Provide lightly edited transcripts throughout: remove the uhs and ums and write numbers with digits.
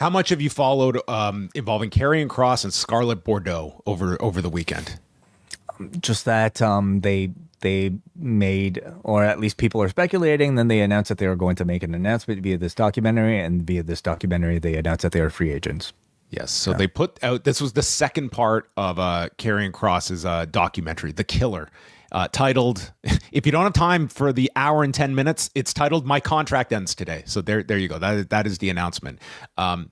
How much have you followed involving Karrion Kross and Scarlett Bordeaux over the weekend? Just that they made, or at least people are speculating, then they announced that they were going to make an announcement via this documentary, and via this documentary they announced that they are free agents. Yes, so they put out, this was the second part of Karrion Kross's documentary, The Killer, titled, if you don't have time for the hour and 10 minutes, it's titled My Contract Ends Today. So there you go. That is the announcement.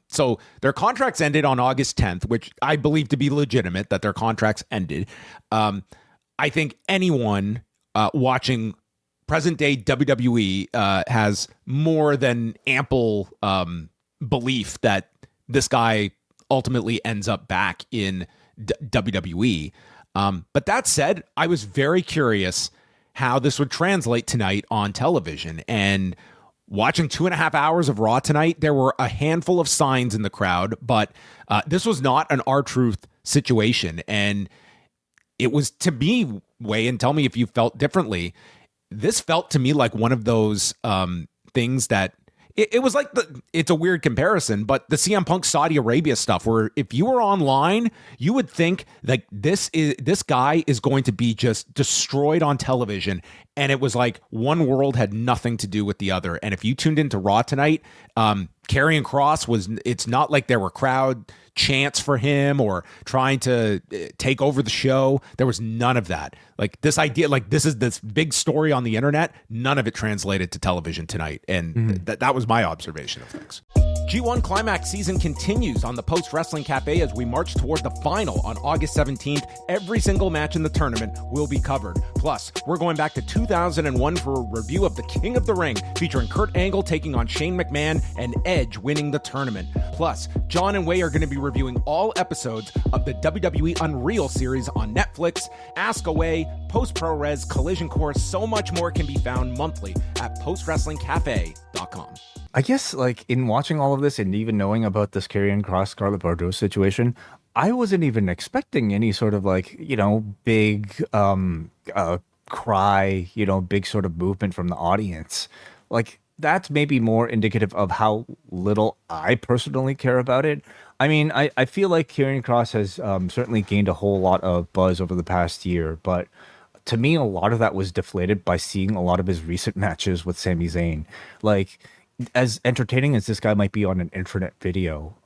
So their contracts ended on August 10th, which I believe to be legitimate, that their contracts ended. I think anyone watching present day WWE has more than ample belief that this guy ultimately ends up back in WWE. But that said, I was very curious how this would translate tonight on television. And watching 2.5 hours of Raw tonight, there were a handful of signs in the crowd, but this was not an R-Truth situation. And it was, to me, Way, and tell me if you felt differently, this felt to me like one of those things that it was like it's a weird comparison, but the CM Punk Saudi Arabia stuff, where if you were online, you would think like this guy is going to be just destroyed on television. And it was like one world had nothing to do with the other. And if you tuned into Raw tonight, Karrion Kross it's not like there were crowd chants for him or trying to take over the show. There was none of that. Like this idea, like this is this big story on the internet, none of it translated to television tonight. And that was my observation of things. G1 Climax season continues on the Post Wrestling Cafe as we march toward the final on August 17th. Every single match in the tournament will be covered. Plus, we're going back to 2001 for a review of the King of the Ring, featuring Kurt Angle taking on Shane McMahon and Edge winning the tournament. Plus, John and Way are going to be reviewing all episodes of the WWE Unreal series on Netflix. Ask Away, Post Pro Res, Collision Course, so much more can be found monthly at postwrestlingcafe.com. I guess, like, in watching all of this and even knowing about this Karrion Kross Scarlett Bordeaux situation, I wasn't even expecting any sort of, like, big cry, big sort of movement from the audience. Like, that's maybe more indicative of how little I personally care about it. I mean, I feel like Karrion Kross has certainly gained a whole lot of buzz over the past year, but to me, a lot of that was deflated by seeing a lot of his recent matches with Sami Zayn. Like, as entertaining as this guy might be on an internet video,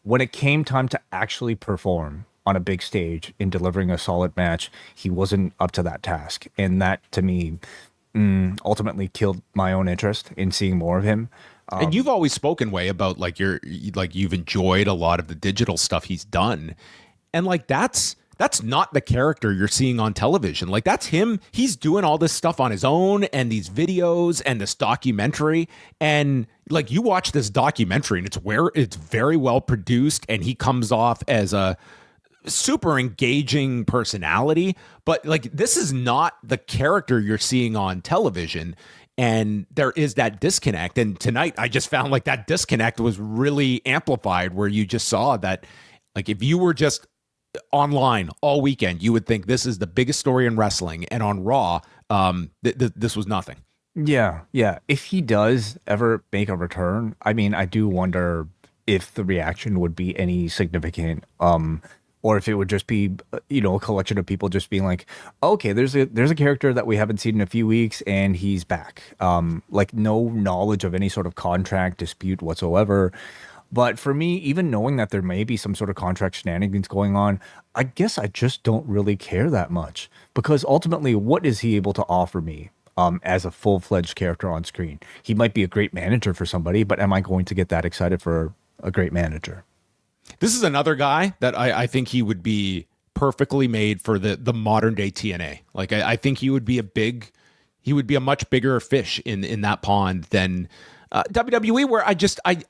when it came time to actually perform on a big stage in delivering a solid match, he wasn't up to that task. And that, to me, ultimately killed my own interest in seeing more of him. And you've always spoken, Way, about like you've enjoyed a lot of the digital stuff he's done. And like that's not the character you're seeing on television. Like that's him. He's doing all this stuff on his own and these videos and this documentary. And like you watch this documentary and it's very well produced and he comes off as a super engaging personality. But like this is not the character you're seeing on television. And there is that disconnect. And tonight I just found like that disconnect was really amplified, where you just saw that like if you were just online all weekend, you would think this is the biggest story in wrestling, and on Raw, this was nothing. Yeah. If he does ever make a return, I mean, I do wonder if the reaction would be any significant, or if it would just be, a collection of people just being like, okay, there's a character that we haven't seen in a few weeks, and he's back. Like no knowledge of any sort of contract dispute whatsoever. But for me, even knowing that there may be some sort of contract shenanigans going on, I guess I just don't really care that much. Because ultimately, what is he able to offer me as a full-fledged character on screen? He might be a great manager for somebody, but am I going to get that excited for a great manager? This is another guy that I think he would be perfectly made for the modern-day TNA. Like, I think he would be a much bigger fish in that pond than WWE, where I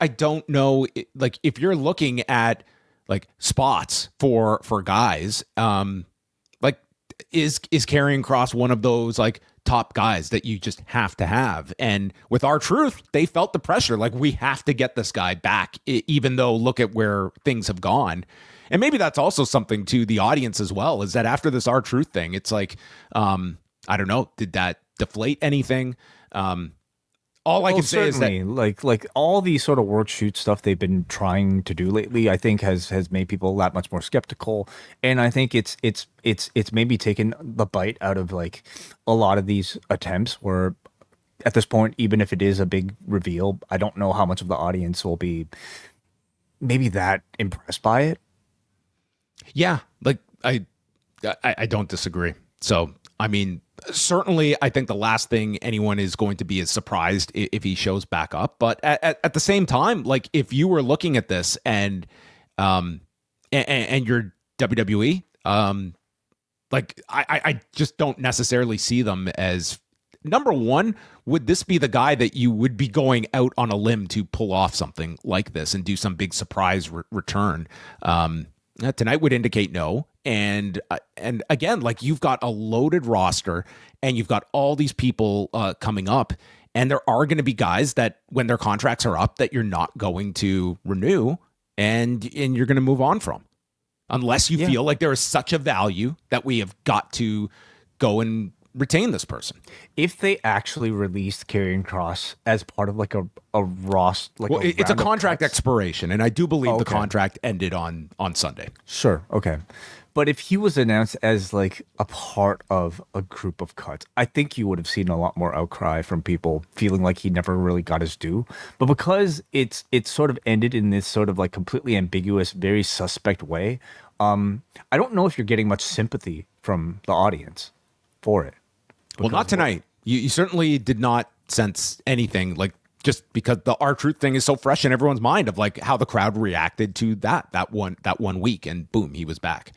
don't know, like if you're looking at like spots for guys, like is Karrion Kross one of those like top guys that you just have to have? And with R-Truth, they felt the pressure, like we have to get this guy back, even though look at where things have gone. And maybe that's also something to the audience as well, is that after this R-Truth thing, it's like, I don't know, did that deflate anything? All I Well, can say is that certainly, like all the sort of work shoot stuff they've been trying to do lately, I think has made people that much more skeptical, and I think it's maybe taken the bite out of like a lot of these attempts where at this point, even if it is a big reveal, I don't know how much of the audience will be maybe that impressed by it. yeah, like I don't disagree. So I mean, certainly, I think the last thing anyone is going to be is surprised if he shows back up. But at the same time, like if you were looking at this and you're WWE, like I just don't necessarily see them as number one. Would this be the guy that you would be going out on a limb to pull off something like this and do some big surprise return? Tonight would indicate no. And again, like you've got a loaded roster and you've got all these people coming up, and there are going to be guys that when their contracts are up that you're not going to renew and you're going to move on from, unless you feel like there is such a value that we have got to go and retain this person. If they actually released Karrion Kross as part of like a Ross, like Well, it's a contract expiration, and I do believe the Okay. contract ended on Sunday. Sure, okay. But if he was announced as like a part of a group of cuts, I think you would have seen a lot more outcry from people feeling like he never really got his due. But because it's sort of ended in this sort of like completely ambiguous, very suspect way, I don't know if you're getting much sympathy from the audience for it. Well, not tonight. You certainly did not sense anything, like just because the R-Truth thing is so fresh in everyone's mind of like how the crowd reacted to that one week, and boom, he was back.